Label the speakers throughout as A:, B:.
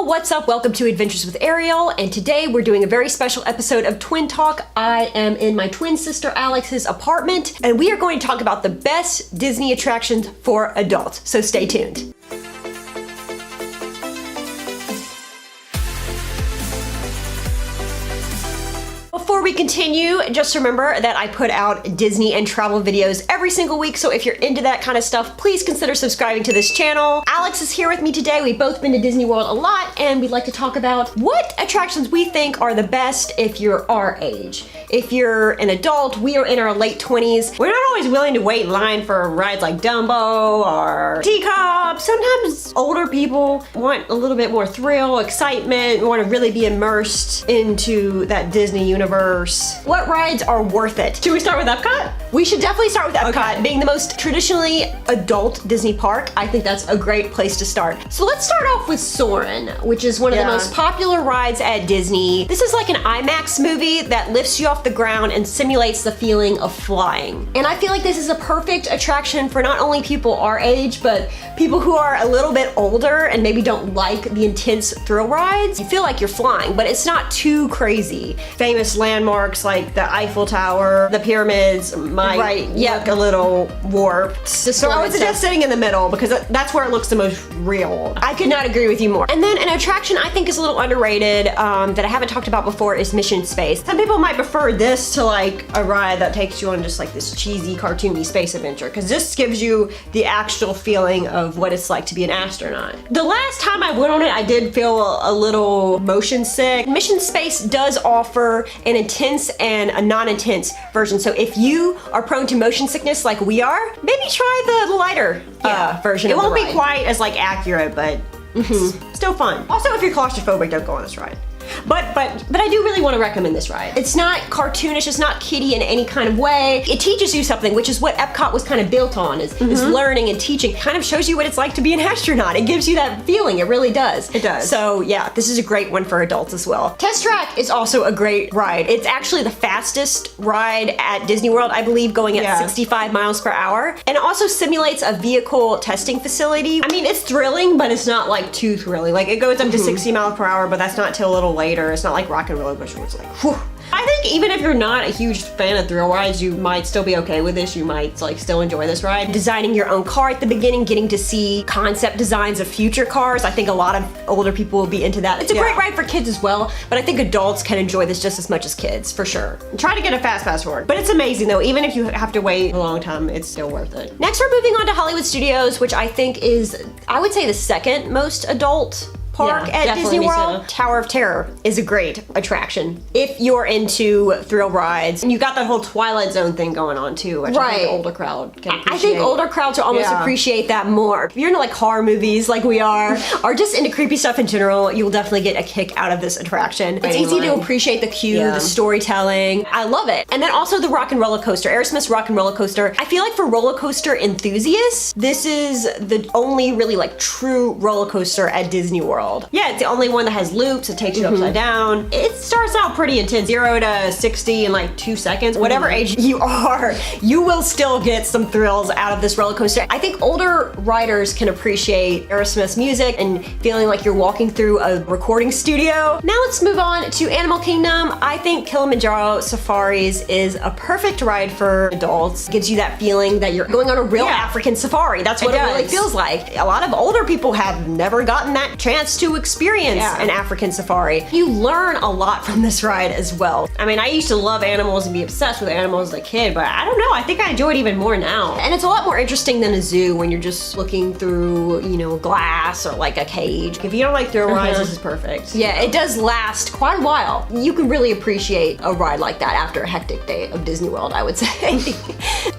A: what's up? Welcome to Adventures with Ariel, and today we're doing a very special episode of Twin Talk. I am in my twin sister Alix's apartment, and we are going to talk about the best Disney attractions for adults, so stay tuned. Before we continue, just remember that I put out Disney and travel videos every single week, so if you're into that kind of stuff, please consider subscribing to this channel. Alix is here with me today. We've both been to Disney World a lot, and we'd like to talk about what attractions we think are the best if you're our age. If you're an adult, we are in our late 20s. We're not always willing to wait in line for rides like Dumbo or Teacup. Sometimes older people want a little bit more thrill, excitement, want to really be immersed into that Disney universe. What rides are worth it? Should we start with Epcot? We should definitely start with Epcot. Okay. Being the most traditionally adult Disney park, I think that's a great place to start. So let's start off with Soren, which is one of the most popular rides at Disney. This is like an IMAX movie that lifts you off the ground and simulates the feeling of flying. And I feel like this is a perfect attraction for not only people our age, but people who are a little bit older and maybe don't like the intense thrill rides. You feel like you're flying, but it's not too crazy. Famous landmarks like the Eiffel Tower, the pyramids might look a little warped. So I would suggest sitting in the middle because that's where it looks the most real. I could not agree with you more. And then an attraction I think is a little underrated that I haven't talked about before is Mission Space. Some people might prefer this to like a ride that takes you on just like this cheesy, cartoony space adventure, because this gives you the actual feeling of what it's like to be an astronaut. The last time I went on it, I did feel a little motion sick. Mission Space does offer an intense and a non-intense version. So if you are prone to motion sickness like we are, maybe try the lighter version of the ride. It won't be quite as like accurate, but it's still fun. Also, if you're claustrophobic, don't go on this ride. But I do really want to recommend this ride. It's not cartoonish, it's not kiddie in any kind of way. It teaches you something, which is what Epcot was kind of built on, is learning and teaching. It kind of shows you what it's like to be an astronaut. It gives you that feeling, it really does. It does. So yeah, this is a great one for adults as well. Test Track is also a great ride. It's actually the fastest ride at Disney World, I believe, going at 65 miles per hour. And it also simulates a vehicle testing facility. I mean, it's thrilling, but it's not like too thrilling. Like it goes up to 60 miles per hour, but that's not till a little later. It's not like Rock and Roller Coaster where it's like, whew. I think even if you're not a huge fan of thrill rides, you might still be okay with this. You might like still enjoy this ride. Designing your own car at the beginning, getting to see concept designs of future cars. I think a lot of older people will be into that. It's a great ride for kids as well, but I think adults can enjoy this just as much as kids, for sure. Try to get a fast pass for it. But it's amazing though, even if you have to wait a long time, it's still worth it. Next, we're moving on to Hollywood Studios, which I think is, I would say, the second most adult park at Disney World. So. Tower of Terror is a great attraction if you're into thrill rides. And you got that whole Twilight Zone thing going on too, which I think the older crowd can appreciate. I think older crowds will almost appreciate that more. If you're into like horror movies like we are, or just into creepy stuff in general, you'll definitely get a kick out of this attraction. It's easy to appreciate the cue, the storytelling. I love it. And then also the Rock and Roller Coaster, Aerosmith's Rock and Roller Coaster. I feel like for roller coaster enthusiasts, this is the only really like true roller coaster at Disney World. Yeah, it's the only one that has loops. It takes you upside down. It starts out pretty intense, 0 to 60 in like 2 seconds. Whatever age you are, you will still get some thrills out of this roller coaster. I think older riders can appreciate Aerosmith's music and feeling like you're walking through a recording studio. Now let's move on to Animal Kingdom. I think Kilimanjaro Safaris is a perfect ride for adults. It gives you that feeling that you're going on a real African safari. That's what it really feels like. A lot of older people have never gotten that chance to experience an African safari. You learn a lot from this ride as well. I mean, I used to love animals and be obsessed with animals as a kid, but I don't know, I think I enjoy it even more now. And it's a lot more interesting than a zoo when you're just looking through, you know, glass or like a cage. If you don't like thrill rides, this is perfect. Yeah, it does last quite a while. You can really appreciate a ride like that after a hectic day of Disney World, I would say.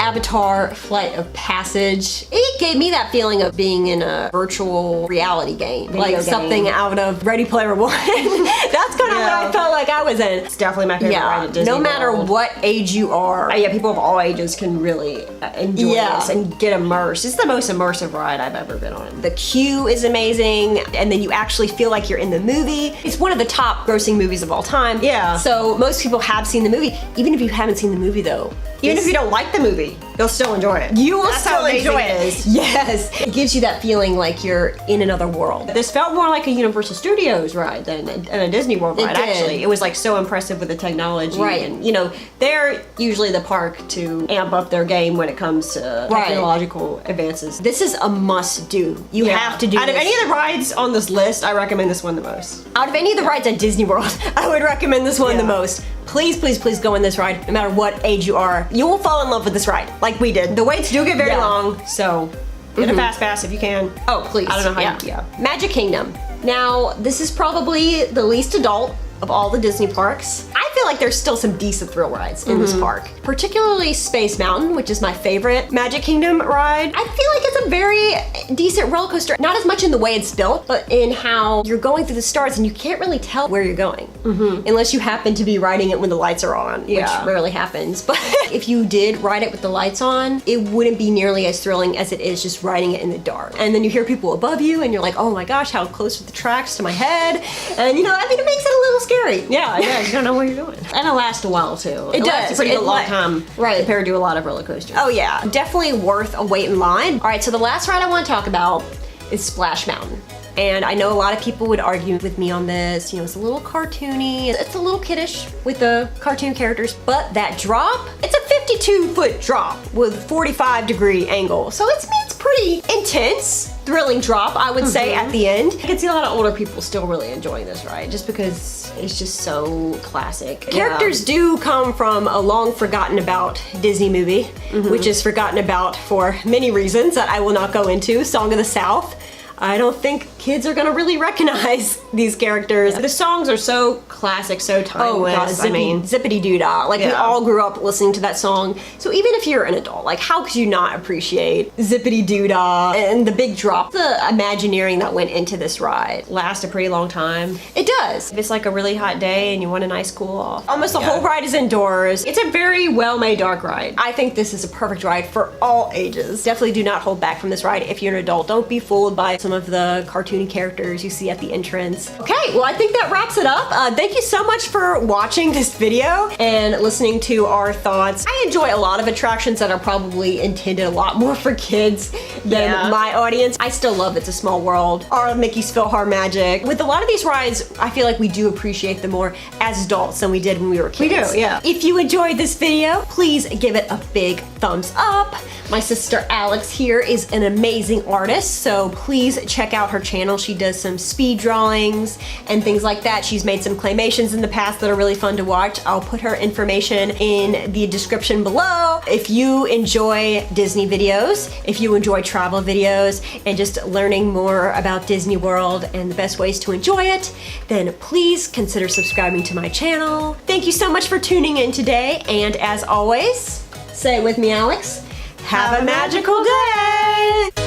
A: Avatar Flight of Passage. It gave me that feeling of being in a virtual reality game. Like something out of Ready Player One. That's kind of what I felt like I was in. It's definitely my favorite ride at Disney World. No matter what age you are. People of all ages can really enjoy this and get immersed. It's the most immersive ride I've ever been on. The queue is amazing, and then you actually feel like you're in the movie. It's one of the top grossing movies of all time. Yeah. So most people have seen the movie. Even if you haven't seen the movie though, Even if you don't like the movie, you'll still enjoy it. You will still enjoy it. Yes. It gives you that feeling like you're in another world. This felt more like a Universal Studios ride than a Disney World ride, actually. It was like so impressive with the technology. Right. And you know, they're usually the park to amp up their game when it comes to technological advances. This is a must do. You have to do Out of any of the rides on this list, I recommend this one the most. Out of any of the rides at Disney World, I would recommend this one the most. Please, please, please go in this ride, no matter what age you are. You will fall in love with this ride, like we did. The waits do get very long, so get a fast pass if you can. Oh, please. I don't know how you, Magic Kingdom. Now, this is probably the least adult of all the Disney parks. I feel like there's still some decent thrill rides in this park. Particularly Space Mountain, which is my favorite Magic Kingdom ride. I feel like it's a very decent roller coaster. Not as much in the way it's built, but in how you're going through the stars and you can't really tell where you're going. Unless you happen to be riding it when the lights are on, which rarely happens. But if you did ride it with the lights on, it wouldn't be nearly as thrilling as it is just riding it in the dark. And then you hear people above you and you're like, oh my gosh, how close are the tracks to my head? And you know, I mean, it makes it a little scary. Yeah, you don't know where you're going. And it lasts a while too. It does. It's a pretty long time compared to a lot of roller coasters. Oh yeah, definitely worth a wait in line. All right, so the last ride I want to talk about is Splash Mountain. And I know a lot of people would argue with me on this. You know, it's a little cartoony. It's a little kiddish with the cartoon characters, but that drop, it's a 52-foot drop with 45-degree angle. So it's pretty intense, thrilling drop, I would say, at the end. I can see a lot of older people still really enjoying this ride just because it's just so classic. Characters do come from a long forgotten about Disney movie, which is forgotten about for many reasons that I will not go into. Song of the South. I don't think kids are gonna really recognize these characters. The songs are so classic, so timeless. Zippity doo dah. Like we all grew up listening to that song. So even if you're an adult, like how could you not appreciate Zippity doo dah and the big drop? The Imagineering that went into this ride lasts a pretty long time. It does. If it's like a really hot day and you want a nice cool off. Almost the whole ride is indoors. It's a very well-made dark ride. I think this is a perfect ride for all ages. Definitely do not hold back from this ride if you're an adult. Don't be fooled by some of the cartoony characters you see at the entrance. Okay, well I think that wraps it up. Thank you so much for watching this video and listening to our thoughts. I enjoy a lot of attractions that are probably intended a lot more for kids than my audience. I still love It's a Small World or Mickey's PhilharMagic. With a lot of these rides, I feel like we do appreciate them more as adults than we did when we were kids. We do, yeah. If you enjoyed this video, please give it a big thumbs up. My sister Alix here is an amazing artist, so please check out her channel. She does some speed drawings and things like that. She's made some claymations in the past that are really fun to watch. I'll put her information in the description below. If you enjoy Disney videos, if you enjoy travel videos, and just learning more about Disney World and the best ways to enjoy it, then please consider subscribing to my channel. Thank you so much for tuning in today, and as always, say it with me, Alix, have a magical day!